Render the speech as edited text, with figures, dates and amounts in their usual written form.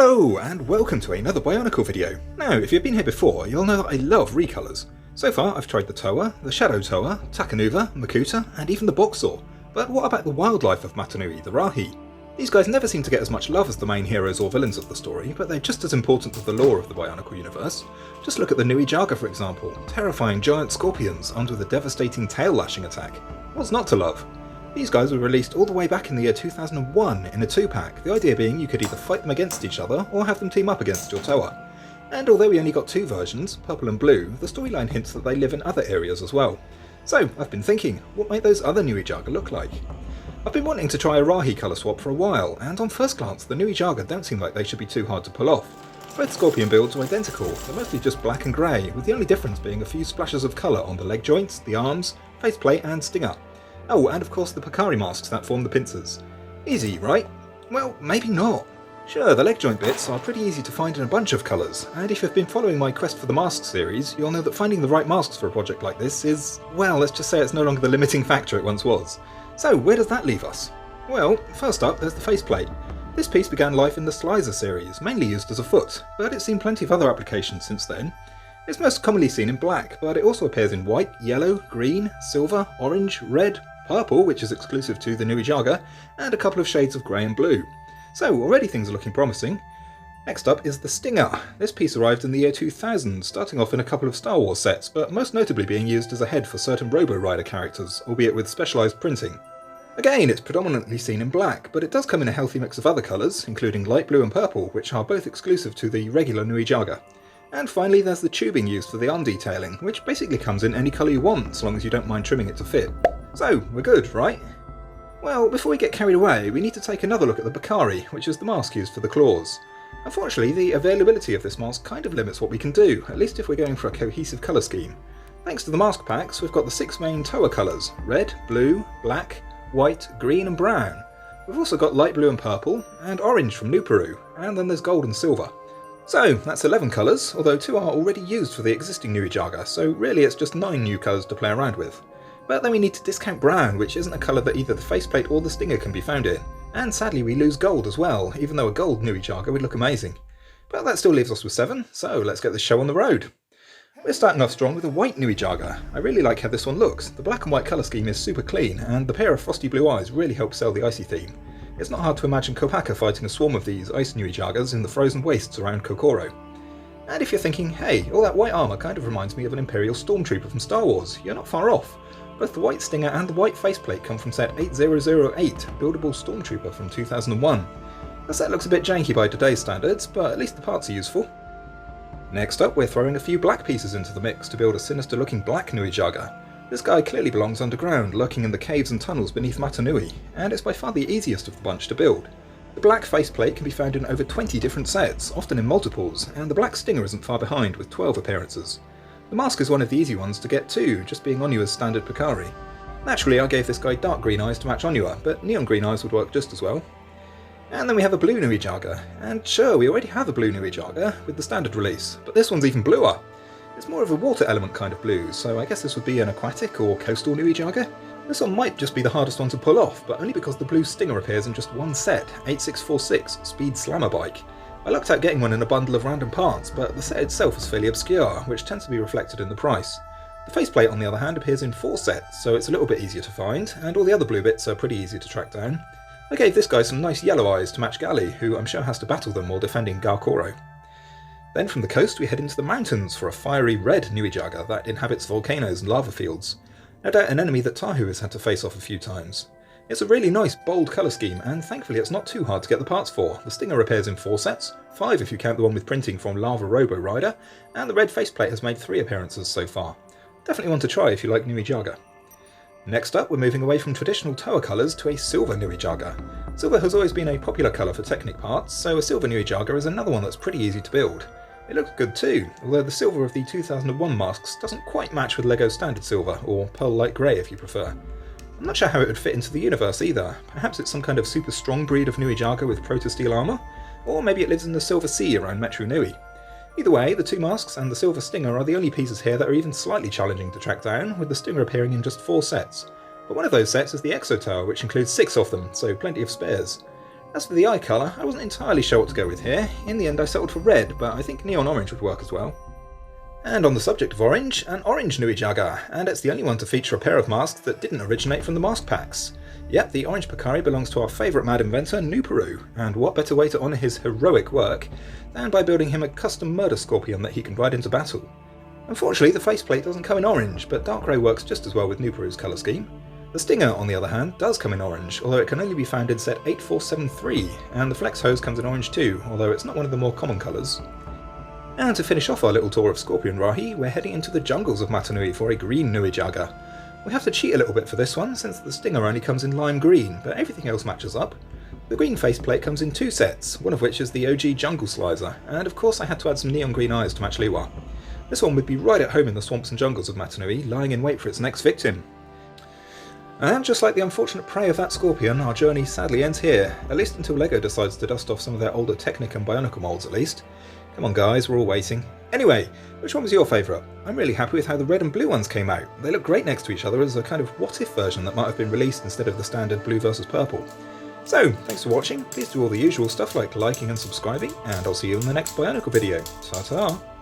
Hello, and welcome to another Bionicle video. Now, if you've been here before, you'll know that I love recolours. So far, I've tried the Toa, the Shadow Toa, Takanuva, Makuta, and even the Boxer. But what about the wildlife of Matanui, the Rahi? These guys never seem to get as much love as the main heroes or villains of the story, but they're just as important to the lore of the Bionicle universe. Just look at the Nui Jaga, for example, terrifying giant scorpions armed with a devastating tail-lashing attack. What's not to love? These guys were released all the way back in the year 2001 in a 2-pack, the idea being you could either fight them against each other or have them team up against your Toa. And although we only got 2 versions, purple and blue, the storyline hints that they live in other areas as well. So I've been thinking, what might those other Nui Jaga look like? I've been wanting to try a Rahi colour swap for a while, and on first glance the Nui Jaga don't seem like they should be too hard to pull off. Both Scorpion builds are identical, they're mostly just black and grey, with the only difference being a few splashes of colour on the leg joints, the arms, faceplate and stinger. Oh, and of course the Picari masks that form the pincers. Easy, right? Well, maybe not. Sure, the leg joint bits are pretty easy to find in a bunch of colours, and if you've been following my Quest for the Mask series, you'll know that finding the right masks for a project like this is, well, let's just say it's no longer the limiting factor it once was. So, where does that leave us? Well, first up, there's the faceplate. This piece began life in the Slicer series, mainly used as a foot, but it's seen plenty of other applications since then. It's most commonly seen in black, but it also appears in white, yellow, green, silver, orange, red, purple, which is exclusive to the Nui Jaga, and a couple of shades of grey and blue. So already things are looking promising. Next up is the Stinger. This piece arrived in the year 2000, starting off in a couple of Star Wars sets, but most notably being used as a head for certain Robo-Rider characters, albeit with specialised printing. Again, it's predominantly seen in black, but it does come in a healthy mix of other colours, including light blue and purple, which are both exclusive to the regular Nui Jaga. And finally there's the tubing used for the arm detailing, which basically comes in any colour you want, as long as you don't mind trimming it to fit. So, we're good, right? Well, before we get carried away, we need to take another look at the Picari, which is the mask used for the claws. Unfortunately, the availability of this mask kind of limits what we can do, at least if we're going for a cohesive colour scheme. Thanks to the mask packs, we've got the 6 main Toa colours: red, blue, black, white, green and brown. We've also got light blue and purple, and orange from Nuperu, and then there's gold and silver. So, that's 11 colours, although 2 are already used for the existing Nui Jaga, so really it's just 9 new colours to play around with. But then we need to discount brown, which isn't a colour that either the faceplate or the Stinger can be found in. And sadly we lose gold as well, even though a gold Nui Jaga would look amazing. But that still leaves us with 7, so let's get this show on the road. We're starting off strong with a white Nui Jaga. I really like how this one looks. The black and white colour scheme is super clean, and the pair of frosty blue eyes really help sell the icy theme. It's not hard to imagine Kopaka fighting a swarm of these ice Nui Jagas in the frozen wastes around Kokoro. And if you're thinking, hey, all that white armour kind of reminds me of an Imperial Stormtrooper from Star Wars, you're not far off. Both the white Stinger and the white faceplate come from set 8008, Buildable Stormtrooper from 2001. The set looks a bit janky by today's standards, but at least the parts are useful. Next up, we're throwing a few black pieces into the mix to build a sinister looking black Nui Jaga. This guy clearly belongs underground, lurking in the caves and tunnels beneath Matanui, and it's by far the easiest of the bunch to build. The black faceplate can be found in over 20 different sets, often in multiples, and the black Stinger isn't far behind with 12 appearances. The mask is one of the easy ones to get too, just being Onua's standard Picari. Naturally I gave this guy dark green eyes to match Onua, but neon green eyes would work just as well. And then we have a blue Nui Jaga, and sure, we already have a blue Nui Jaga with the standard release, but this one's even bluer. It's more of a water element kind of blue, so I guess this would be an aquatic or coastal Nui Jaga. This one might just be the hardest one to pull off, but only because the blue Stinger appears in just one set, 8646 Speed Slammer Bike. I looked at getting one in a bundle of random parts, but the set itself is fairly obscure, which tends to be reflected in the price. The faceplate on the other hand appears in 4 sets, so it's a little bit easier to find, and all the other blue bits are pretty easy to track down. I gave this guy some nice yellow eyes to match Gali, who I'm sure has to battle them while defending Garkoro. Then from the coast we head into the mountains for a fiery red Nui Jaga that inhabits volcanoes and lava fields. No doubt an enemy that Tahu has had to face off a few times. It's a really nice bold colour scheme, and thankfully it's not too hard to get the parts for. The Stinger appears in 4 sets, 5 if you count the one with printing from Lava Robo Rider, and the red faceplate has made 3 appearances so far. Definitely one to try if you like Nui Jaga. Next up, we're moving away from traditional Toa colours to a silver Nui Jaga. Silver has always been a popular colour for Technic parts, so a silver Nui Jaga is another one that's pretty easy to build. It looks good too, although the silver of the 2001 masks doesn't quite match with LEGO standard silver, or pearl light grey if you prefer. I'm not sure how it would fit into the universe either. Perhaps it's some kind of super strong breed of Nui Jaga with proto-steel armour, or maybe it lives in the Silver Sea around Metru Nui. Either way, the 2 masks and the silver Stinger are the only pieces here that are even slightly challenging to track down, with the Stinger appearing in just 4 sets. But one of those sets is the Exo Tower, which includes 6 of them, so plenty of spares. As for the eye colour, I wasn't entirely sure what to go with here. In the end I settled for red, but I think neon orange would work as well. And on the subject of orange, an orange Nui Jaga, and it's the only one to feature a pair of masks that didn't originate from the mask packs. Yep, the orange Pakari belongs to our favourite mad inventor, Nuperu, and what better way to honour his heroic work than by building him a custom murder scorpion that he can ride into battle. Unfortunately, the faceplate doesn't come in orange, but dark grey works just as well with Nuperu's colour scheme. The Stinger, on the other hand, does come in orange, although it can only be found in set 8473, and the Flex Hose comes in orange too, although it's not one of the more common colours. And to finish off our little tour of Scorpion Rahi, we're heading into the jungles of Matanui for a green Nui Jaga. We have to cheat a little bit for this one, since the Stinger only comes in lime green, but everything else matches up. The green faceplate comes in 2 sets, one of which is the OG Jungle Slicer, and of course I had to add some neon green eyes to match Liwa. This one would be right at home in the swamps and jungles of Matanui, lying in wait for its next victim. And just like the unfortunate prey of that scorpion, our journey sadly ends here, at least until LEGO decides to dust off some of their older Technic and Bionicle molds at least. Come on guys, we're all waiting. Anyway, which one was your favourite? I'm really happy with how the red and blue ones came out. They look great next to each other as a kind of what-if version that might have been released instead of the standard blue versus purple. So, thanks for watching, please do all the usual stuff like liking and subscribing, and I'll see you in the next Bionicle video. Ta-ta!